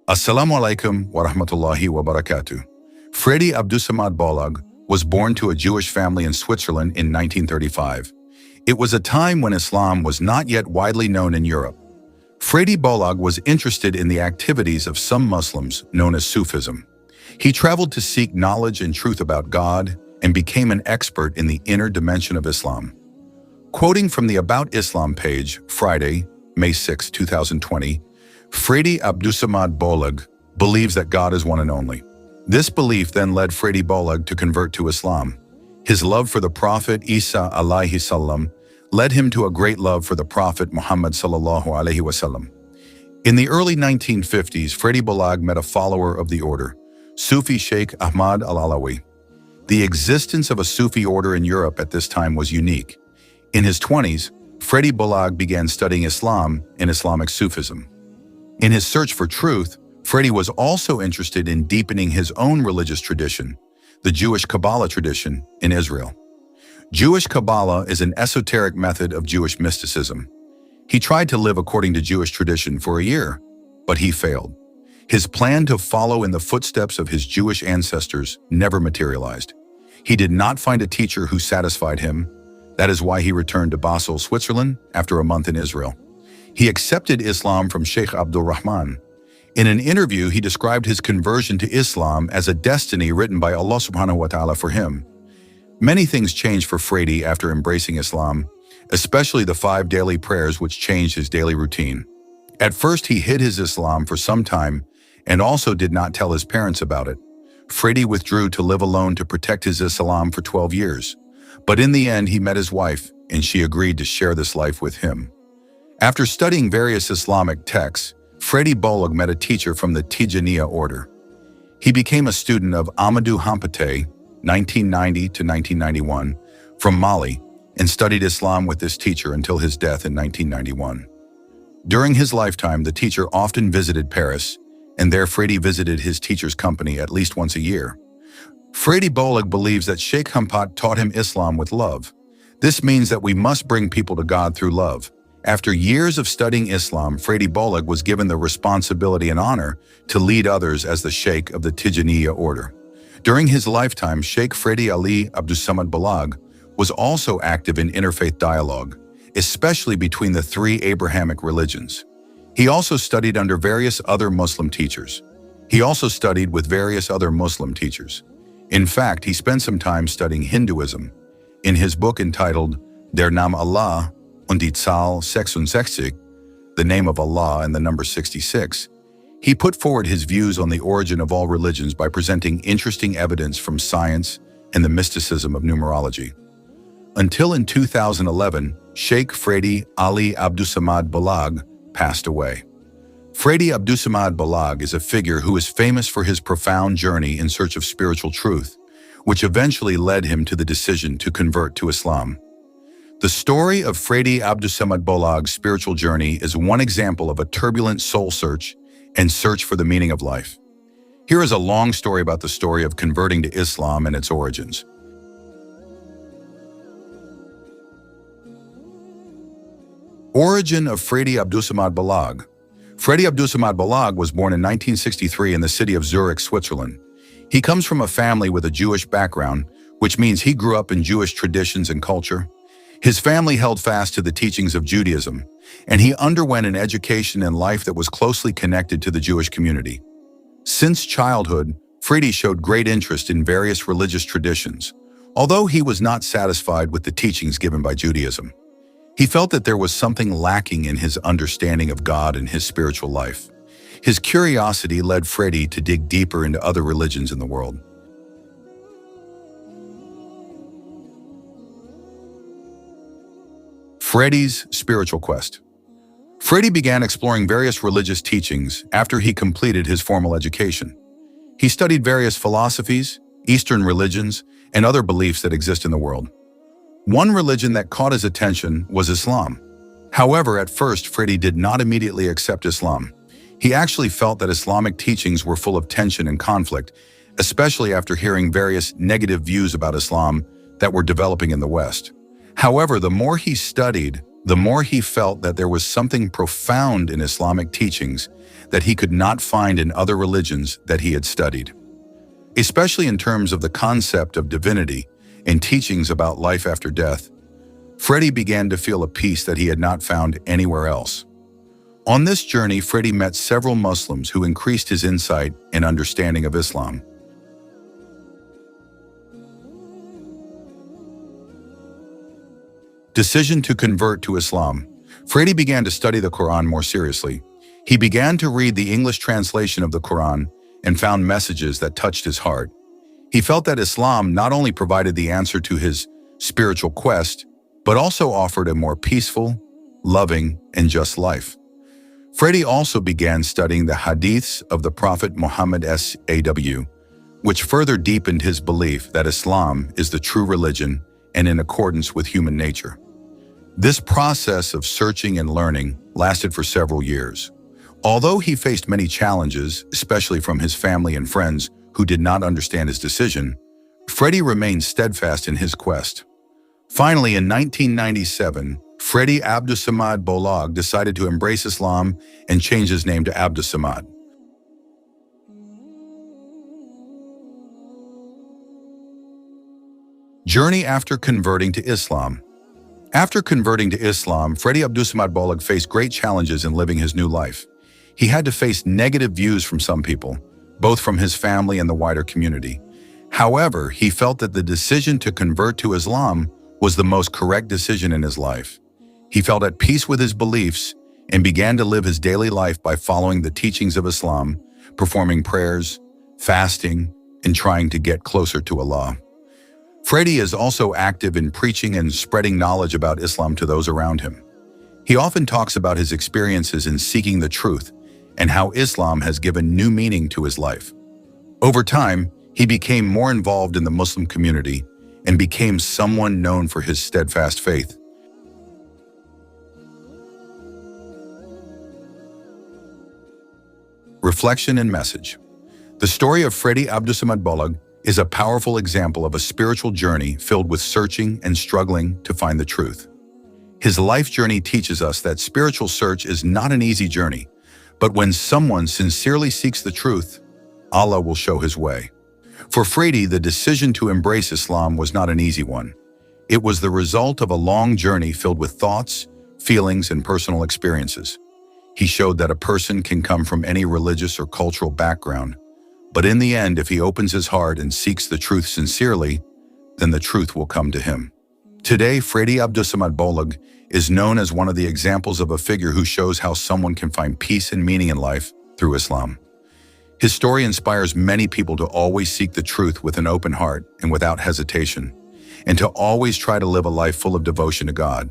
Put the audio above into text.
Assalamu alaikum wa rahmatullahi wa barakatuh. Fredy Abdussamad Bollag was born to a Jewish family in Switzerland in 1935. It was a time when Islam was not yet widely known in Europe. Fredy Bolag was interested in the activities of some Muslims known as Sufism. He traveled to seek knowledge and truth about God and became an expert in the inner dimension of Islam. Quoting from the About Islam page, Friday, May 6, 2020, Fredy Abdussamad Bollag believes that God is one and only. This belief then led Fredy Bolag to convert to Islam. His love for the Prophet Isa alayhi salam led him to a great love for the Prophet Muhammad sallallahu alayhi wasallam. In the early 1950s, Fredy Bolag met a follower of the order, Sufi Sheikh Ahmad al-Alawi. The existence of a Sufi order in Europe at this time was unique. In his 20s, Fredy Bolag began studying Islam and Islamic Sufism. In his search for truth, Fredy was also interested in deepening his own religious tradition, the Jewish Kabbalah tradition in Israel. Jewish Kabbalah is an esoteric method of Jewish mysticism. He tried to live according to Jewish tradition for a year, but he failed. His plan to follow in the footsteps of his Jewish ancestors never materialized. He did not find a teacher who satisfied him. That is why he returned to Basel, Switzerland, after a month in Israel. He accepted Islam from Sheikh Abdul Rahman. In an interview, he described his conversion to Islam as a destiny written by Allah subhanahu wa ta'ala for him. Many things changed for Fredy after embracing Islam, especially the 5 daily prayers which changed his daily routine. At first, he hid his Islam for some time and also did not tell his parents about it. Fredy withdrew to live alone to protect his Islam for 12 years. But in the end, he met his wife, and she agreed to share this life with him. After studying various Islamic texts, Fredy Bolag met a teacher from the Tijaniya order. He became a student of Amadou Hampate, 1990 to 1991, from Mali, and studied Islam with this teacher until his death in 1991. During his lifetime, the teacher often visited Paris, and there Fredy visited his teacher's company at least once a year. Fredy Bolag believes that Sheikh Hampat taught him Islam with love. This means that we must bring people to God through love. After years of studying Islam, Fredy Bolag was given the responsibility and honor to lead others as the Sheikh of the Tijaniya order. During his lifetime, Sheikh Fredy Abdussamad Bollag was also active in interfaith dialogue, especially between the 3 Abrahamic religions. He also studied under various other Muslim teachers. In fact, he spent some time studying Hinduism. In his book entitled Der Name Allah und die Zahl 66, the name of Allah and the number 66, he put forward his views on the origin of all religions by presenting interesting evidence from science and the mysticism of numerology. Until in 2011, Sheikh Fredy Abdussamad Bollag passed away. Fredy Abdussamad Bollag is a figure who is famous for his profound journey in search of spiritual truth, which eventually led him to the decision to convert to Islam. The story of Fredy Abdussamad Bollag's spiritual journey is one example of a turbulent soul search and search for the meaning of life. Here is a long story about the story of converting to Islam and its origins. Origin of Fredy Abdussamad Bollag. Fredy Abdussamad Bollag was born in 1963 in the city of Zurich, Switzerland. He comes from a family with a Jewish background, which means he grew up in Jewish traditions and culture. His family held fast to the teachings of Judaism, and he underwent an education and life that was closely connected to the Jewish community. Since childhood, Fredy showed great interest in various religious traditions, although he was not satisfied with the teachings given by Judaism. He felt that there was something lacking in his understanding of God and his spiritual life. His curiosity led Fredy to dig deeper into other religions in the world. Fredy's spiritual quest. Fredy began exploring various religious teachings after he completed his formal education. He studied various philosophies, Eastern religions, and other beliefs that exist in the world. One religion that caught his attention was Islam. However, at first, Fredy did not immediately accept Islam. He actually felt that Islamic teachings were full of tension and conflict, especially after hearing various negative views about Islam that were developing in the West. However, the more he studied, the more he felt that there was something profound in Islamic teachings that he could not find in other religions that he had studied, especially in terms of the concept of divinity and teachings about life after death. Fredy began to feel a peace that he had not found anywhere else. On this journey, Fredy met several Muslims who increased his insight and understanding of Islam. Decision to convert to Islam. Fredy began to study the Quran more seriously. He began to read the English translation of the Quran and found messages that touched his heart. He felt that Islam not only provided the answer to his spiritual quest, but also offered a more peaceful, loving, and just life. Fredy also began studying the hadiths of the Prophet Muhammad SAW, which further deepened his belief that Islam is the true religion and in accordance with human nature. This process of searching and learning lasted for several years. Although he faced many challenges, especially from his family and friends who did not understand his decision, Fredy remained steadfast in his quest. Finally, in 1997, Fredy Abdussamad Bollag decided to embrace Islam and change his name to Abdussamad. Journey after converting to Islam. After converting to Islam, Fredy Abdussamad Bollag faced great challenges in living his new life. He had to face negative views from some people, both from his family and the wider community. However, he felt that the decision to convert to Islam was the most correct decision in his life. He felt at peace with his beliefs and began to live his daily life by following the teachings of Islam, performing prayers, fasting, and trying to get closer to Allah. Fredy is also active in preaching and spreading knowledge about Islam to those around him. He often talks about his experiences in seeking the truth and how Islam has given new meaning to his life. Over time, he became more involved in the Muslim community and became someone known for his steadfast faith. Reflection and message. The story of Fredy Abdussamad Bollag is a powerful example of a spiritual journey filled with searching and struggling to find the truth. His life journey teaches us that spiritual search is not an easy journey, but when someone sincerely seeks the truth, Allah will show his way. For Fredy, the decision to embrace Islam was not an easy one. It was the result of a long journey filled with thoughts, feelings, and personal experiences. He showed that a person can come from any religious or cultural background, but in the end, if he opens his heart and seeks the truth sincerely, then the truth will come to him. Today, Fredy Abdussamad Bollag is known as one of the examples of a figure who shows how someone can find peace and meaning in life through Islam. His story inspires many people to always seek the truth with an open heart and without hesitation, and to always try to live a life full of devotion to God.